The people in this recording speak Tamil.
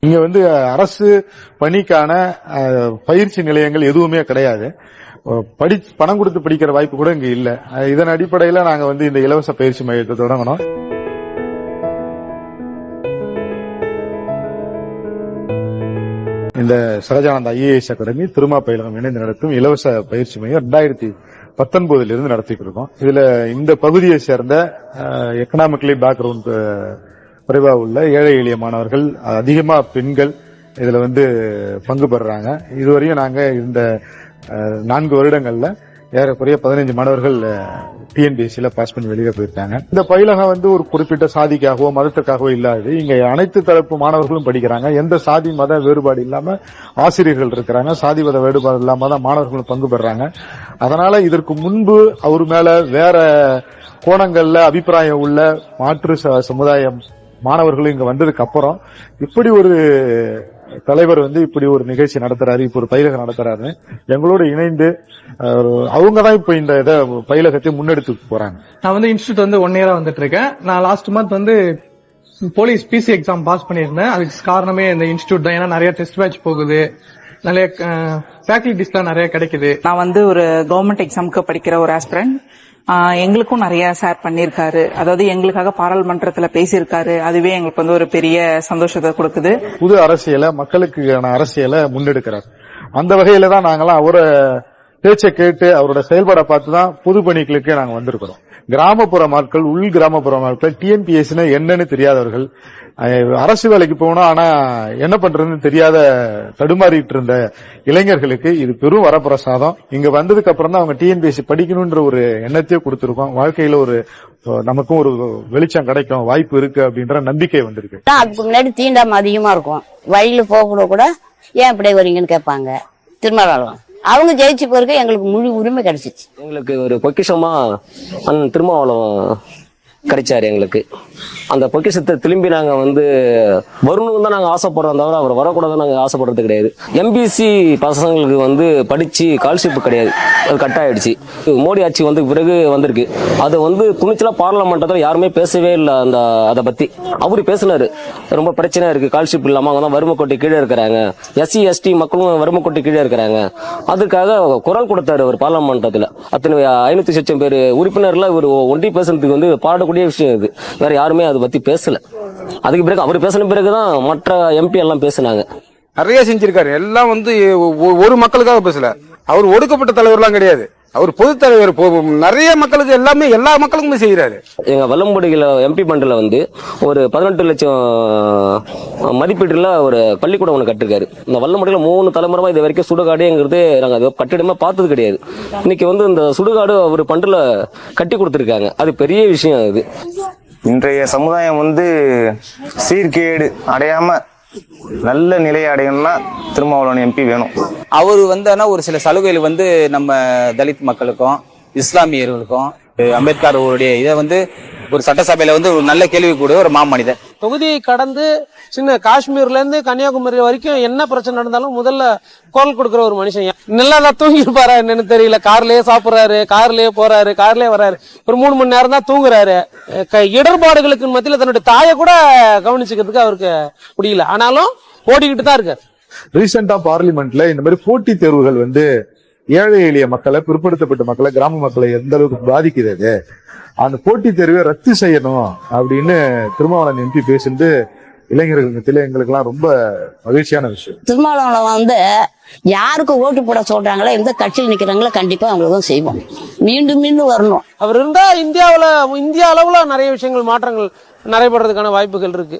இங்க அரசு பணிக்கான பயிற்சி நிலையங்கள் எதுவுமே கிடையாது. பணம் கொடுத்து படிக்கிற வாய்ப்பு கூட இங்க இல்ல. இதன் அடிப்படையில நாங்க இந்த இலவச பயிற்சி மையத்தை தொடங்கணும். இந்த சகஜானந்த IAS அகாடமி திருமாப்பயிலகம் இணைந்து நடத்தும் இலவச பயிற்சி மையம் 2019 இருந்து நடத்திட்டு இருக்கோம். இதுல இந்த பகுதியை சேர்ந்த எக்கனாமிக்கலி பேக்ரவுண்ட் குறைவா உள்ள ஏழை எளிய மாணவர்கள், அதிகமா பெண்கள் இதுல பங்கு பெறாங்க. இதுவரையும் நாங்க இந்த 4 வருடங்கள்ல ஏறக்குறைய 15 மாணவர்கள் TNPSC பாஸ் பண்ணி வெளியே போயிருக்காங்க. இந்த பயிலகம் ஒரு குறிப்பிட்ட சாதிக்காகவோ மதத்துக்காகவோ இல்லாது இங்க அனைத்து தரப்பு மாணவர்களும் படிக்கிறாங்க. எந்த சாதி மத வேறுபாடு இல்லாம ஆசிரியர்கள் இருக்கிறாங்க. சாதி மத வேறுபாடு இல்லாம தான் மாணவர்களும் பங்கு பெறாங்க. அதனால இதற்கு முன்பு அவர் மேல வேற கோணங்கள்ல அபிப்பிராயம் உள்ள மாற்று சமுதாயம் மாணவர்கள் இங்க வந்ததுக்கு அப்புறம் இப்படி ஒரு தலைவர் இப்படி ஒரு நிகழ்ச்சி நடத்துறாரு, இப்ப ஒரு பயிலகம் நடத்துறாரு. எங்களோடு இணைந்து அவங்கதான் இப்ப இந்த பயிலகத்தை முன்னெடுத்து போறாங்க. நான் இன்ஸ்டியூட் 1 இயரா வந்துட்டு இருக்கேன். நான் last month police PC exam pass பண்ணிருந்தேன். அதுக்கு காரணமே இந்த இன்ஸ்டியூட் தான். ஏன்னா நிறைய டெஸ்ட் பேட்ச் போகுது, நிறைய ஃபேக்கல்டிஸ்லாம் நிறைய கிடைக்குது. நான் ஒரு கவர்மெண்ட் எக்ஸாமுக்கு படிக்கிற ஒரு ஆஸ்பிரண்ட். எங்களுக்கும் நிறைய ஷேர் பண்ணிருக்காரு. அதாவது எங்களுக்காக பாராளுமன்றத்துல பேசியிருக்காரு. அதுவே எங்களுக்கு ஒரு பெரிய சந்தோஷத்தை கொடுக்குது. புது அரசியலை, மக்களுக்கான அரசியலை முன்னெடுக்கிறார். அந்த வகையில தான் நாங்களாம் அவரை பேச்சை கேட்டு அவரோட செயல்பாடை பார்த்துதான் பொது பணிகளுக்கு நாங்க வந்திருக்கிறோம். கிராமப்புற மக்கள், உள் கிராமப்புற மக்கள் TNPSC என்னன்னு தெரியாதவர்கள், அரசு வேலைக்கு போகணும் ஆனா என்ன பண்றதுன்னு தெரியாத தடுமாறிட்டு இருந்த இளைஞர்களுக்கு இது பெரும் வரப்பிரசாதம். இங்க வந்ததுக்கு அப்புறம் தான் அவங்க TNPSC படிக்கணும்ன்ற ஒரு எண்ணத்தையே கொடுத்திருக்கோம். வாழ்க்கையில நமக்கும் ஒரு வெளிச்சம் கிடைக்கும், வாய்ப்பு இருக்கு அப்படின்ற நம்பிக்கை வந்திருக்கு. அதுக்கு முன்னாடி தீண்டாம அதிகமா இருக்கும். வழியில போக கூட ஏன் இப்படி வரீங்கன்னு கேட்பாங்க. திருமாவளவன் அவங்க ஜெயிச்சு போறதுக்கு எங்களுக்கு முழு உரிமை கிடைச்சிச்சு. எங்களுக்கு ஒரு பொக்கிஷமா திருமாவளவன் கிடைச்சாரு. எங்களுக்கு அந்த பொக்கிஷத்தை திரும்பி நாங்க வரணும்னு தான் நாங்க ஆசைப்படுறோம், தவிர அவர் வரக்கூடாதுன்னு நாங்க ஆசைப்படுறது கிடையாது. MBC பசங்களுக்கு படிச்சு ஸ்காலர்ஷிப் கிடையாது, அது கட் ஆயிடுச்சு. மோடி ஆட்சி பிறகு வந்திருக்கு. அது துணிச்சலா பார்லமெண்ட்ல யாருமே பேசவே இல்லை. அதை பத்தி அவரு பேசினாரு. ரொம்ப பிரச்சனை இருக்கு, ஸ்காலர்ஷிப் இல்லாம அவங்க தான் வறுமை கோட்டை கீழே இருக்கிறாங்க, SC ST மக்களும் வறுமை கோட்டை கீழே இருக்கிறாங்க. அதுக்காக குரல் கொடுத்தாரு அவர் பார்லமெண்டத்துல. அத்தனை 500 லட்சம் பேர் உறுப்பினர்ல ஒரு ஒன்றி பேசுறதுக்கு பாடக்கூடிய விஷயம் இது. வேற யாருமே அதை பத்தி பேசல. அதுக்கு பிறகு அவர் பேசின பிறகுதான் மற்ற MP எல்லாம் பேசினாங்க. நிறைய செஞ்சிருக்காரு. எல்லாம் ஒரு மக்களுக்காக பேசல. அவர் ஒடுக்கப்பட்ட தலைவர்லாம் கிடையாது. அவர் பொது தலைவர். நிறைய மக்களுக்கு எல்லா மக்களுக்குமே செய்யறாரு. எங்க வல்லம்படியில MP பண்டில ஒரு 18 லட்சம் மதிப்பீட்டுல ஒரு பள்ளிக்கூடம் ஒண்ணு கட்டிருக்காரு. இந்த வல்லம்படியில 3 தலைமுறைமா இது வரைக்கும் சுடுகாடுங்கிறது நாங்க அது கட்டிடமா பார்த்தது கிடையாது. இன்னைக்கு இந்த சுடுகாடு ஒரு பண்டில கட்டி கொடுத்திருக்காங்க. அது பெரிய விஷயம். அது இன்றைய சமுதாயம் சீர்கேடு அடையாம நல்ல நிலையை அடையணும்னா திருமாவளவன் MP வேணும். அவரு ஒரு சில சலுகைகள் நம்ம தலித் மக்களுக்கும் இஸ்லாமியர்களுக்கும் அம்பேத்கர் அவருடைய இதை ஒரு சட்டசபையில ஒரு நல்ல கேள்வி கூட ஒரு மாமனிதர். தொகுதியை கடந்து சின்ன காஷ்மீர்ல இருந்து கன்னியாகுமரி வரைக்கும் என்ன பிரச்சனை நடந்தாலும் முதல்ல குரல் கொடுக்கிற ஒரு மனுஷன். நல்லா தூங்கிருப்பாரா என்னன்னு தெரியல. கார்லயே சாப்பிடுறாரு, கார்லயே போறாரு, கார்லயே வர்றாரு. ஒரு 3 மணி நேரம் தான் தூங்குறாரு. இடர்பாடுகளுக்கு மத்தியில தன்னுடைய தாயை கூட கவனிச்சுக்கிறதுக்கு அவருக்கு முடியல. ஆனாலும் ஓடிக்கிட்டு தான் இருக்காரு. ரீசெண்டா பார்லிமெண்ட்ல இந்த மாதிரி போட்டித் தேர்வுகள் ஏழை எளிய மக்களை, பிற்படுத்தப்பட்ட மக்களை, கிராம மக்களை எந்த அளவுக்கு பாதிக்கிறது, அந்த போட்டித் தேர்வை ரத்து செய்யணும் அப்படின்னு திருமாவளவன் MP பேசிட்டு இளைஞர்கள் எங்களுக்கு எல்லாம் ரொம்ப மகிழ்ச்சியான விஷயம். திருமாவளவன் யாருக்கு ஓட்டு போட சொல்றாங்களோ, எந்த கட்சியில் நிக்கிறாங்களோ கண்டிப்பா அவங்களுக்கும் செய்வோம். மீண்டும் மீண்டும் வரணும். அவர் இருந்தா இந்தியா அளவுல நிறைய விஷயங்கள் மாற்றங்கள் நடைபெறதுக்கான வாய்ப்புகள் இருக்கு.